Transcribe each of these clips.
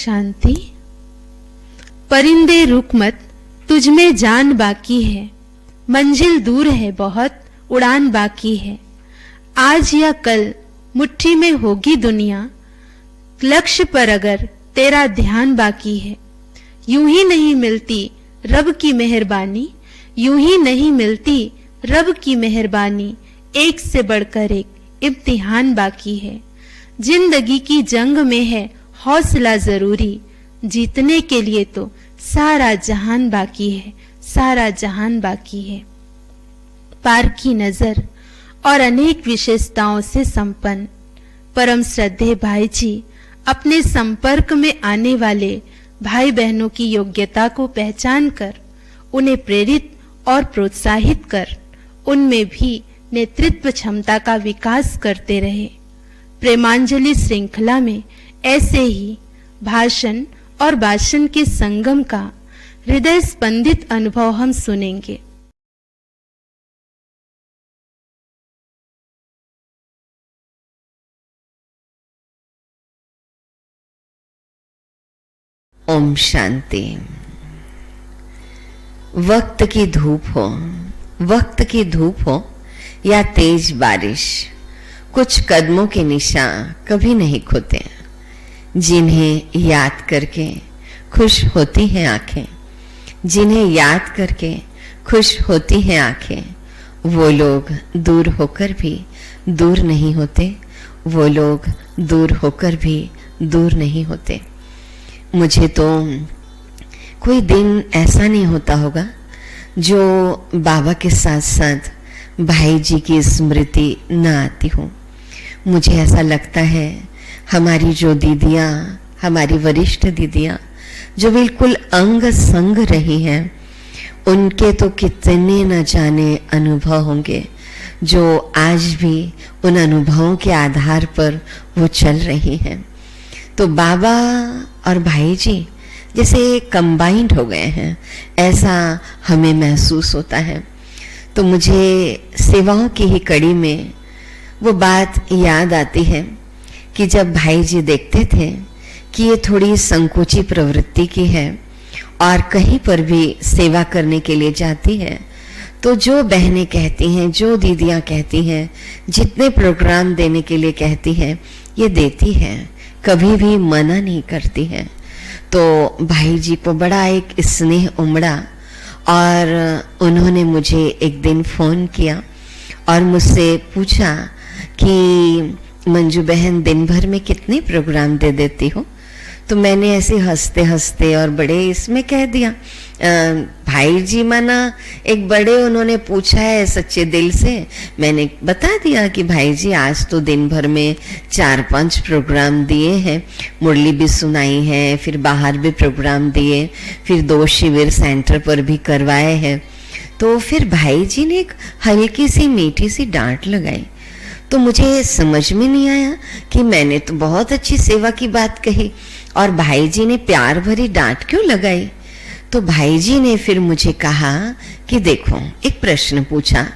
शांति। परिंदे रुक मत, तुझ में जान बाकी है, मंजिल दूर है बहुत, उड़ान बाकी है। आज या कल मुट्ठी में होगी दुनिया, लक्ष्य पर अगर तेरा ध्यान बाकी है। यूं ही नहीं मिलती रब की मेहरबानी, यूं ही नहीं मिलती रब की मेहरबानी। एक से बढ़कर एक इम्तिहान बाकी है। जिंदगी की जंग में है हौसला जरूरी, जीतने के लिए तो सारा जहान बाकी है, सारा जहान बाकी है। पार की नजर और अनेक विशेषताओं से संपन्न परम श्रद्धेय भाई जी अपने संपर्क में आने वाले भाई बहनों की योग्यता को पहचान कर उन्हें प्रेरित और प्रोत्साहित कर उनमें भी नेतृत्व क्षमता का विकास करते रहे। प्रेमांजलि श्रृंखला में ऐसे ही भाषण और भाषण के संगम का हृदय स्पंदित अनुभव हम सुनेंगे। ओम शांति। वक्त की धूप हो, वक्त की धूप हो या तेज बारिश, कुछ कदमों के निशान कभी नहीं खोते। जिन्हें याद करके खुश होती हैं आंखें, जिन्हें याद करके खुश होती हैं आंखें, वो लोग दूर होकर भी दूर नहीं होते, वो लोग दूर होकर भी दूर नहीं होते। मुझे तो कोई दिन ऐसा नहीं होता होगा जो बाबा के साथ साथ भाई जी की स्मृति न आती हो। मुझे ऐसा लगता है हमारी जो दीदियाँ, हमारी वरिष्ठ दीदियाँ जो बिल्कुल अंग संग रही हैं, उनके तो कितने न जाने अनुभव होंगे जो आज भी उन अनुभवों के आधार पर वो चल रही हैं। तो बाबा और भाई जी जैसे कंबाइंड हो गए हैं, ऐसा हमें महसूस होता है। तो मुझे सेवाओं की ही कड़ी में वो बात याद आती है कि जब भाई जी देखते थे कि ये थोड़ी संकोची प्रवृत्ति की है और कहीं पर भी सेवा करने के लिए जाती है, तो जो बहनें कहती हैं, जो दीदियाँ कहती हैं, जितने प्रोग्राम देने के लिए कहती हैं, ये देती हैं, कभी भी मना नहीं करती हैं। तो भाई जी को बड़ा एक स्नेह उमड़ा और उन्होंने मुझे एक दिन फ़ोन किया और मुझसे पूछा कि मंजू बहन दिन भर में कितने प्रोग्राम दे देती हो। तो मैंने ऐसे हंसते हंसते और बड़े इसमें कह दिया, भाई जी माना एक बड़े उन्होंने पूछा है सच्चे दिल से। मैंने बता दिया कि भाई जी आज तो दिन भर में 4-5 प्रोग्राम दिए हैं, मुरली भी सुनाई है, फिर बाहर भी प्रोग्राम दिए, फिर 2 शिविर सेंटर पर भी करवाए हैं। तो फिर भाई जी ने एक हल्की सी मीठी सी डांट लगाई। तो मुझे समझ में नहीं आया कि मैंने तो बहुत अच्छी सेवा की बात कही और भाई जी ने प्यार भरी डांट क्यों लगाई। तो भाई जी ने फिर मुझे कहा कि देखो, एक प्रश्न पूछा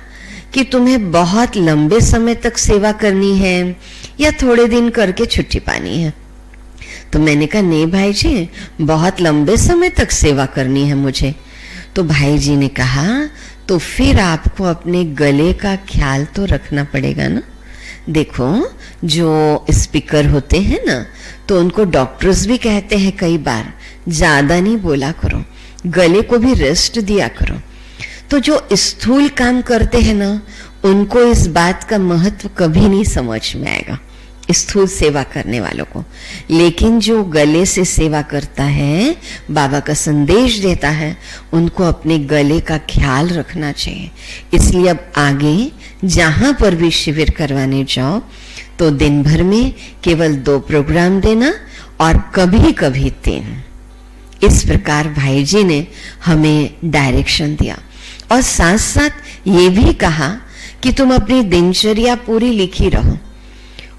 कि तुम्हें बहुत लंबे समय तक सेवा करनी है या थोड़े दिन करके छुट्टी पानी है। तो मैंने कहा नहीं भाई जी, बहुत लंबे समय तक सेवा करनी है मुझे। तो भाई जी ने कहा तो फिर आपको अपने गले का ख्याल तो रखना पड़ेगा ना। देखो, जो स्पीकर होते हैं ना, तो उनको डॉक्टर्स भी कहते हैं कई बार, ज़्यादा नहीं बोला करो, गले को भी रेस्ट दिया करो। तो जो स्थूल काम करते हैं ना, उनको इस बात का महत्व कभी नहीं समझ में आएगा, स्थूल सेवा करने वालों को। लेकिन जो गले से सेवा करता है, बाबा का संदेश देता है, उनको अपने गले का ख्याल रखना चाहिए। इसलिए अब आगे जहां पर भी शिविर करवाने जाओ तो दिन भर में केवल 2 प्रोग्राम देना और कभी कभी 3। इस प्रकार भाई जी ने हमें डायरेक्शन दिया और साथ साथ ये भी कहा कि तुम अपनी दिनचर्या पूरी लिखी रहो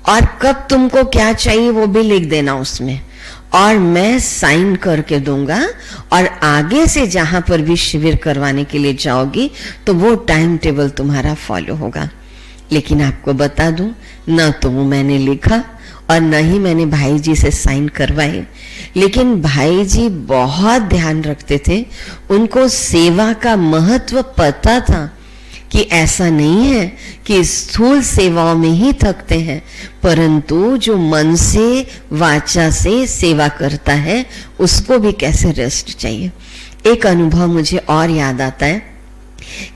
और कब तुमको क्या चाहिए वो भी लिख देना उसमें, और मैं साइन करके दूंगा और आगे से जहां पर भी शिविर करवाने के लिए जाओगी तो वो टाइम टेबल तुम्हारा फॉलो होगा। लेकिन आपको बता दूं, ना तो वो मैंने लिखा और न ही मैंने भाई जी से साइन करवाए, लेकिन भाई जी बहुत ध्यान रखते थे। उनको सेवा का महत्व पता था कि ऐसा नहीं है कि स्थूल सेवाओं में ही थकते हैं, परंतु जो मन से वाचा से सेवा करता है उसको भी कैसे रेस्ट चाहिए। एक अनुभव मुझे और याद आता है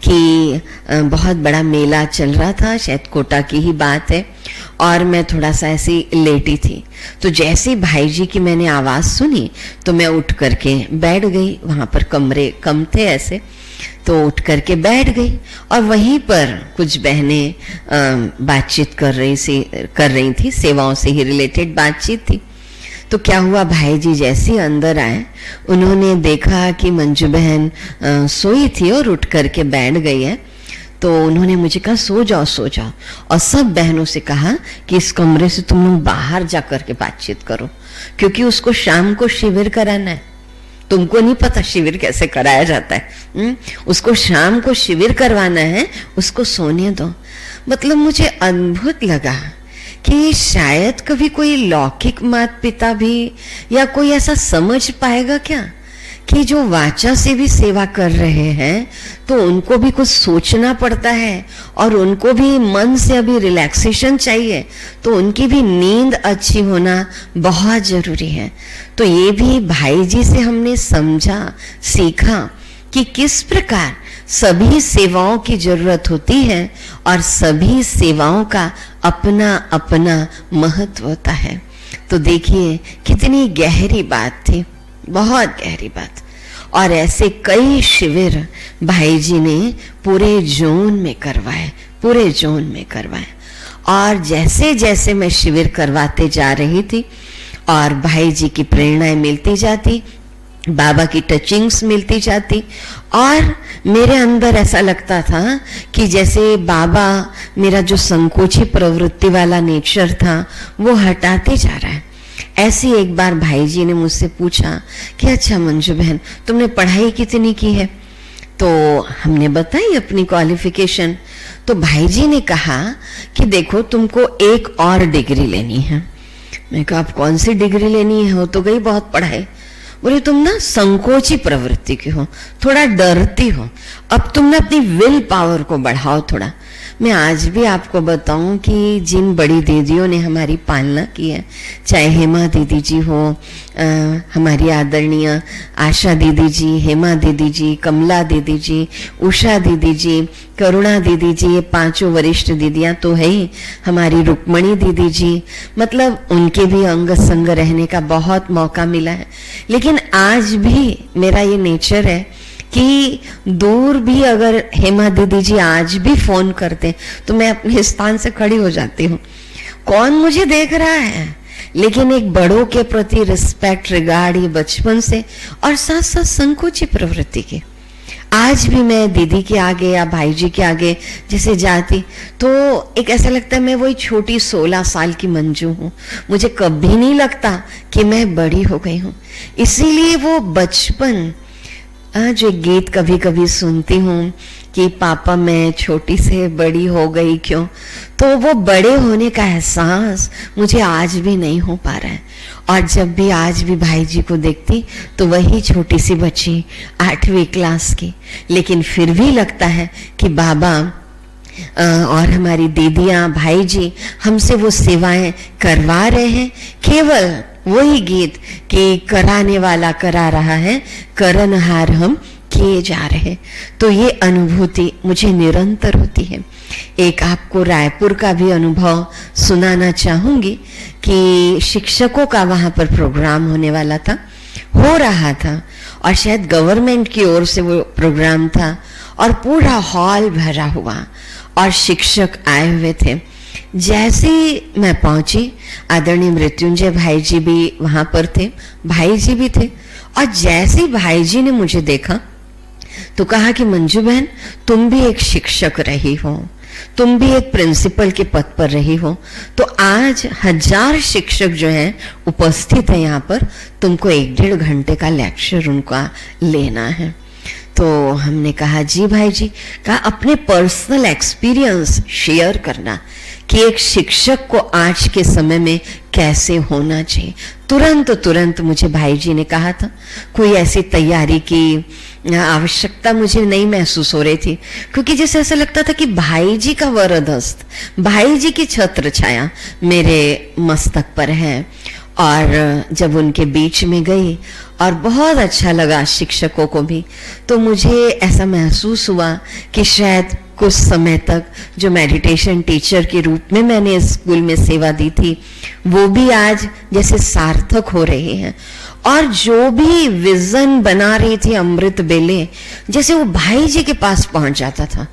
कि बहुत बड़ा मेला चल रहा था, शायद कोटा की ही बात है, और मैं थोड़ा सा ऐसी लेटी थी। तो जैसे भाई जी की मैंने आवाज़ सुनी तो मैं उठ करके बैठ गई। वहाँ पर कमरे कम थे ऐसे, तो उठ करके बैठ गई और वहीं पर कुछ बहनें बातचीत कर रही थी, सेवाओं से ही रिलेटेड बातचीत थी। तो क्या हुआ, भाई जी जैसे अंदर आए, उन्होंने देखा कि मंजू बहन सोई थी और उठ करके बैठ गई है। तो उन्होंने मुझे कहा सो जाओ सो जाओ, और सब बहनों से कहा कि इस कमरे से तुम लोग बाहर जा करके बातचीत करो, क्योंकि उसको शाम को शिविर कराना है। तुमको नहीं पता शिविर कैसे कराया जाता है। उसको शाम को शिविर करवाना है, उसको सोने दो। मतलब मुझे अद्भुत लगा कि शायद कभी कोई लौकिक माता पिता भी या कोई ऐसा समझ पाएगा क्या कि जो वाचा से भी सेवा कर रहे हैं तो उनको भी कुछ सोचना पड़ता है और उनको भी मन से अभी रिलैक्सेशन चाहिए, तो उनकी भी नींद अच्छी होना बहुत जरूरी है। तो ये भी भाई जी से हमने समझा, सीखा कि किस प्रकार सभी सेवाओं की जरूरत होती है और सभी सेवाओं का अपना अपना महत्व होता है। तो देखिए कितनी गहरी बात थी, बहुत गहरी बात। और ऐसे कई शिविर भाई जी ने पूरे जोन में करवाए। और जैसे जैसे मैं शिविर करवाते जा रही थी और भाई जी की प्रेरणाएं मिलती जाती, बाबा की टचिंग्स मिलती जाती, और मेरे अंदर ऐसा लगता था कि जैसे बाबा मेरा जो संकोची प्रवृत्ति वाला नेचर था वो हटाते जा रहा है। ऐसी एक बार भाई जी ने मुझसे पूछा कि अच्छा मंजू बहन, तुमने पढ़ाई कितनी की है? तो हमने बताई अपनी क्वालिफिकेशन। तो भाई जी ने कहा कि देखो तुमको एक और डिग्री लेनी है। मैं कहा आप कौन सी डिग्री लेनी है, हो तो गई बहुत पढ़ाई। बोले तुम ना संकोची प्रवृत्ति की हो, थोड़ा डरती हो, अब तुम ना अपनी विल पावर को बढ़ाओ थोड़ा। मैं आज भी आपको बताऊं कि जिन बड़ी दीदियों ने हमारी पालना की है, चाहे हेमा दीदी जी हो, हमारी आदरणीय आशा दीदी जी, हेमा दीदी जी, कमला दीदी जी, उषा दीदी जी, करुणा दीदी जी, ये पांचों वरिष्ठ दीदियां तो है ही, हमारी रुक्मणी दीदी जी, मतलब उनके भी अंग संग रहने का बहुत मौका मिला है। लेकिन आज भी मेरा ये नेचर है कि दूर भी अगर हेमा दीदी जी आज भी फोन करते तो मैं अपने स्थान से खड़ी हो जाती हूँ। कौन मुझे देख रहा है, लेकिन एक बड़ों के प्रति रिस्पेक्ट, रिगार्ड, ये बचपन से, और साथ साथ संकोची प्रवृत्ति के। आज भी मैं दीदी के आगे या भाई जी के आगे जैसे जाती तो एक ऐसा लगता है मैं वही छोटी 16 साल की मंजू हूँ। मुझे कभी नहीं लगता कि मैं बड़ी हो गई हूँ। इसीलिए वो बचपन, जो गीत कभी कभी सुनती हूँ कि पापा मैं छोटी से बड़ी हो गई क्यों, तो वो बड़े होने का एहसास मुझे आज भी नहीं हो पा रहा है। और जब भी आज भी भाई जी को देखती तो वही छोटी सी बच्ची 8वीं क्लास की, लेकिन फिर भी लगता है कि बाबा और हमारी दीदियाँ, भाई जी हमसे वो सेवाएं करवा रहे हैं। केवल वही गीत कि कराने वाला करा रहा है, करनहार हम किए जा रहे। तो ये अनुभूति मुझे निरंतर होती है। एक आपको रायपुर का भी अनुभव सुनाना चाहूंगी कि शिक्षकों का वहां पर प्रोग्राम होने वाला था, हो रहा था, और शायद गवर्नमेंट की ओर से वो प्रोग्राम था, और पूरा हॉल भरा हुआ और शिक्षक आए हुए थे। जैसे मैं पहुंची, आदरणीय मृत्युंजय भाई जी भी वहां पर थे, भाई जी भी थे, और जैसे भाई जी ने मुझे देखा तो कहा कि मंजू बहन तुम भी एक शिक्षक रही हो, तुम भी एक प्रिंसिपल के पद पर रही हो, तो आज 1000 शिक्षक जो हैं उपस्थित हैं यहाँ पर, तुमको 1-1.5 घंटे का लेक्चर उनका लेना है। तो हमने कहा जी भाई जी, कहा अपने पर्सनल एक्सपीरियंस शेयर करना कि एक शिक्षक को आज के समय में कैसे होना चाहिए। तुरंत मुझे भाई जी ने कहा था, कोई ऐसी तैयारी की आवश्यकता मुझे नहीं महसूस हो रही थी, क्योंकि जैसे ऐसा लगता था कि भाई जी का वरद हस्त, भाई जी की छत्र छाया मेरे मस्तक पर है। और जब उनके बीच में गई और बहुत अच्छा लगा शिक्षकों को भी, तो मुझे ऐसा महसूस हुआ कि शायद कुछ समय तक जो मेडिटेशन टीचर के रूप में मैंने स्कूल में सेवा दी थी, वो भी आज जैसे सार्थक हो रही है। और जो भी विजन बना रही थी अमृत बेले, जैसे वो भाई जी के पास पहुंच जाता था।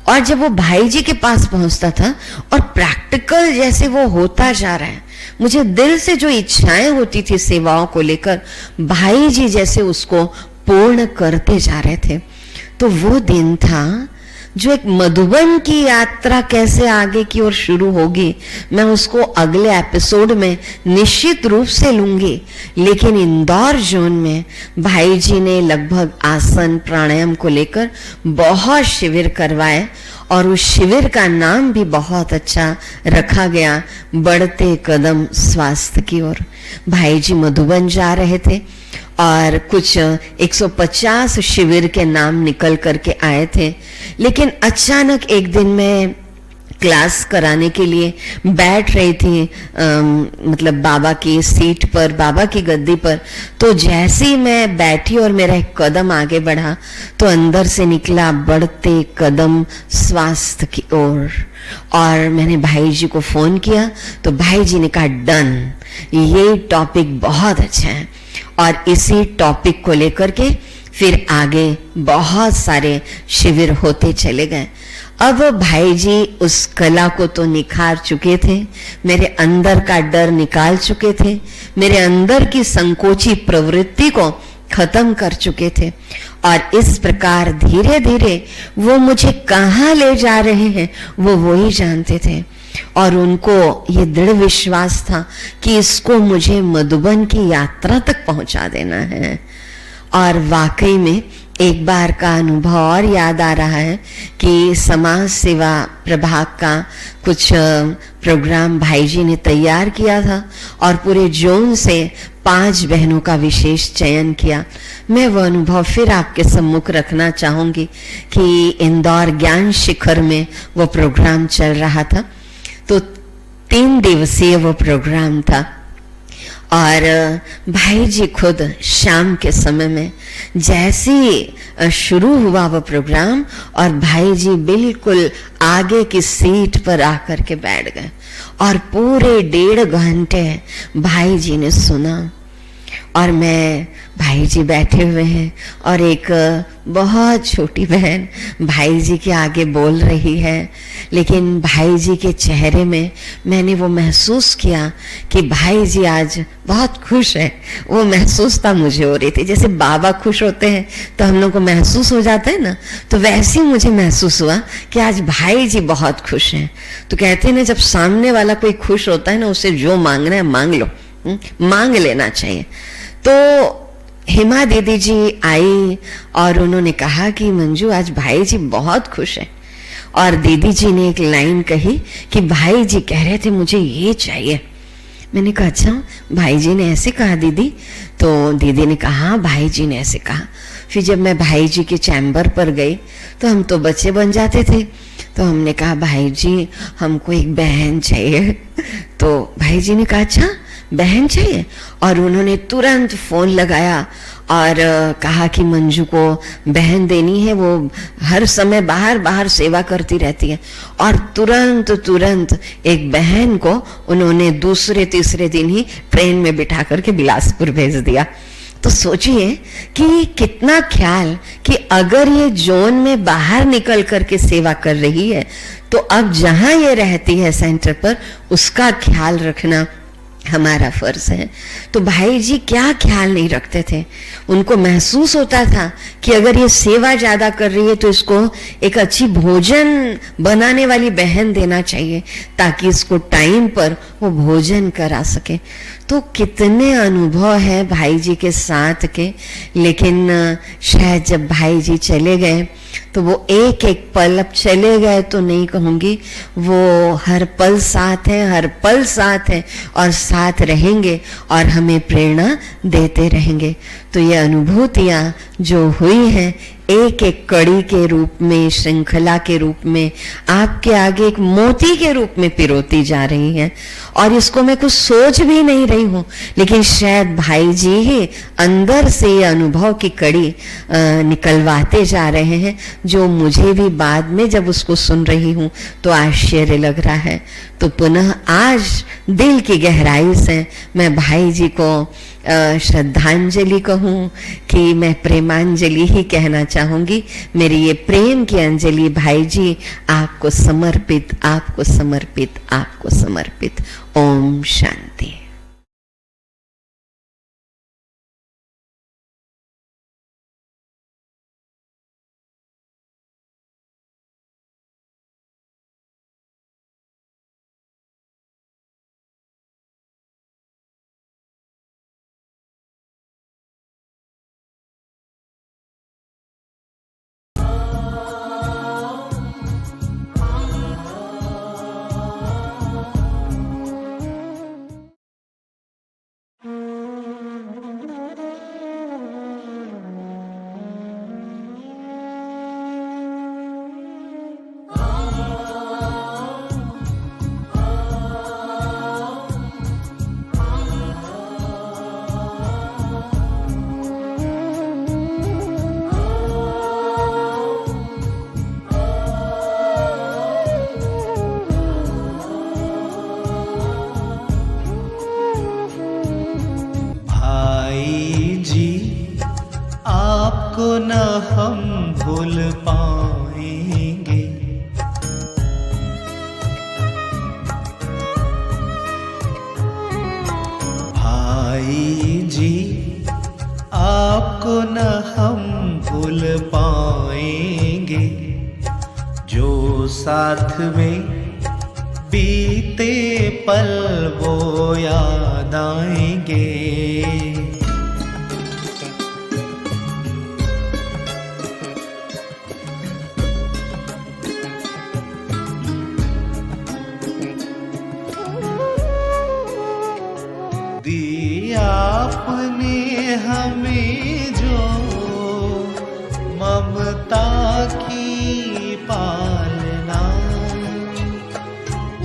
और जब वो भाई जी के पास पहुंचता था और प्रैक्टिकल जैसे वो होता जा रहा है, मुझे दिल से जो इच्छाएं होती थी सेवाओं को लेकर, भाई जी जैसे उसको पूर्ण करते जा रहे थे। तो वो दिन था जो एक मधुबन की यात्रा कैसे आगे की ओर शुरू होगी, मैं उसको अगले एपिसोड में निश्चित रूप से लूंगी। लेकिन इंदौर जोन में भाई जी ने लगभग आसन प्राणायाम को लेकर बहुत शिविर करवाए, और उस शिविर का नाम भी बहुत अच्छा रखा गया, बढ़ते कदम स्वास्थ्य की ओर। भाई जी मधुबन जा रहे थे और कुछ 150 शिविर के नाम निकल करके आए थे। लेकिन अचानक एक दिन मैं क्लास कराने के लिए बैठ रही थी, मतलब बाबा की सीट पर, बाबा की गद्दी पर। तो जैसे ही मैं बैठी और मेरा एक कदम आगे बढ़ा, तो अंदर से निकला बढ़ते कदम स्वास्थ्य की ओर। और मैंने भाई जी को फोन किया, तो भाई जी ने कहा डन, ये टॉपिक बहुत अच्छा है। और इसी टॉपिक को लेकर के फिर आगे बहुत सारे शिविर होते चले गए। अब भाई जी उस कला को तो निखार चुके थे, मेरे अंदर का डर निकाल चुके थे, मेरे अंदर की संकोची प्रवृत्ति को खत्म कर चुके थे। और इस प्रकार धीरे धीरे वो मुझे कहाँ ले जा रहे हैं वो ही जानते थे। और उनको ये दृढ़ विश्वास था कि इसको मुझे मधुबन की यात्रा तक पहुंचा देना है। और वाकई में एक बार का अनुभव और याद आ रहा है कि समाज सेवा प्रभाग का कुछ प्रोग्राम भाई जी ने तैयार किया था और पूरे जोन से 5 बहनों का विशेष चयन किया। मैं वो अनुभव फिर आपके सम्मुख रखना चाहूंगी कि इंदौर ज्ञान शिखर में वो प्रोग्राम चल रहा था। तो 3 दिवसीय वो प्रोग्राम था और भाई जी खुद शाम के समय में जैसे ही शुरू हुआ वो प्रोग्राम और भाई जी बिल्कुल आगे की सीट पर आकर के बैठ गए और पूरे 1.5 घंटे भाई जी ने सुना। और मैं, भाई जी बैठे हुए हैं और एक बहुत छोटी बहन भाई जी के आगे बोल रही है, लेकिन भाई जी के चेहरे में मैंने वो महसूस किया कि भाई जी आज बहुत खुश है। वो महसूस था मुझे हो रही थी, जैसे बाबा खुश होते हैं तो हम लोग को महसूस हो जाता है ना, तो वैसे ही मुझे महसूस हुआ कि आज भाई जी बहुत खुश हैं। तो कहते हैं ना, जब सामने वाला कोई खुश होता है ना, उससे जो मांगना है मांग लो, मांग लेना चाहिए। तो हेमा दीदी जी आई और उन्होंने कहा कि मंजू आज भाई जी बहुत खुश है। और दीदी जी ने एक लाइन कही कि भाई जी कह रहे थे मुझे ये चाहिए। मैंने कहा अच्छा भाई जी ने ऐसे कहा दीदी? तो दीदी ने कहा भाई जी ने ऐसे कहा। फिर जब मैं भाई जी के चैम्बर पर गई तो हम तो बच्चे बन जाते थे, तो हमने कहा भाई जी हमको एक बहन चाहिए। तो भाई जी ने कहा अच्छा बहन चाहिए? और उन्होंने तुरंत फोन लगाया और कहा कि मंजू को बहन देनी है, वो हर समय बाहर बाहर सेवा करती रहती है। और तुरंत एक बहन को उन्होंने दूसरे तीसरे दिन ही ट्रेन में बिठा करके बिलासपुर भेज दिया। तो सोचिए कि कितना ख्याल कि अगर ये जोन में बाहर निकल करके सेवा कर रही है तो अब जहां ये रहती है सेंटर पर, उसका ख्याल रखना हमारा फर्ज है। तो भाई जी क्या ख्याल नहीं रखते थे, उनको महसूस होता था कि अगर ये सेवा ज्यादा कर रही है तो इसको एक अच्छी भोजन बनाने वाली बहन देना चाहिए ताकि इसको टाइम पर वो भोजन करा सके। तो कितने अनुभव है भाई जी के साथ के। लेकिन शायद जब भाई जी चले गए तो वो एक एक पल, अब चले गए तो नहीं कहूंगी, वो हर पल साथ है, हर पल साथ है और साथ रहेंगे और हमें प्रेरणा देते रहेंगे। तो ये अनुभूतियां जो हुई हैं एक एक कड़ी के रूप में, श्रृंखला के रूप में आपके आगे एक मोती के रूप में पिरोती जा रही हैं और इसको मैं कुछ सोच भी नहीं रही हूं, लेकिन शायद भाई जी ही अंदर से ये अनुभव की कड़ी निकलवाते जा रहे हैं, जो मुझे भी बाद में जब उसको सुन रही हूं तो आश्चर्य लग रहा है। तो पुनः आज दिल की गहराई से मैं भाई जी को श्रद्धांजलि कहूं कि मैं प्रेमांजलि ही कहना चाहूंगी। मेरी ये प्रेम की अंजलि भाई जी आपको समर्पित, आपको समर्पित, आपको समर्पित। ओम शांति। न हम भूल पाएंगे, भाई जी आपको न हम भूल पाएंगे, जो साथ में बीते पल वो याद आएंगे। आपने हमें जो ममता की पालना,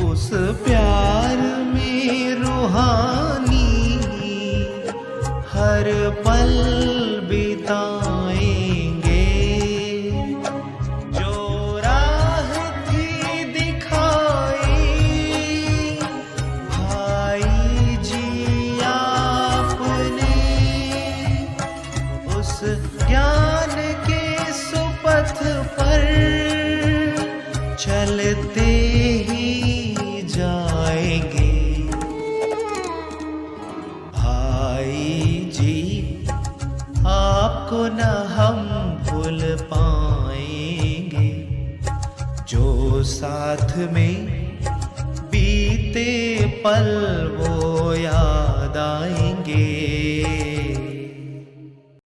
उस प्यार में रूहानी हर पल बिताएंगे। जो राह थी दिखाई भाई जी ज्ञान के सुपथ पर चलते ही जाएंगे। भाई जी आपको न हम भूल पाएंगे, जो साथ में बीते पल वो याद आएंगे।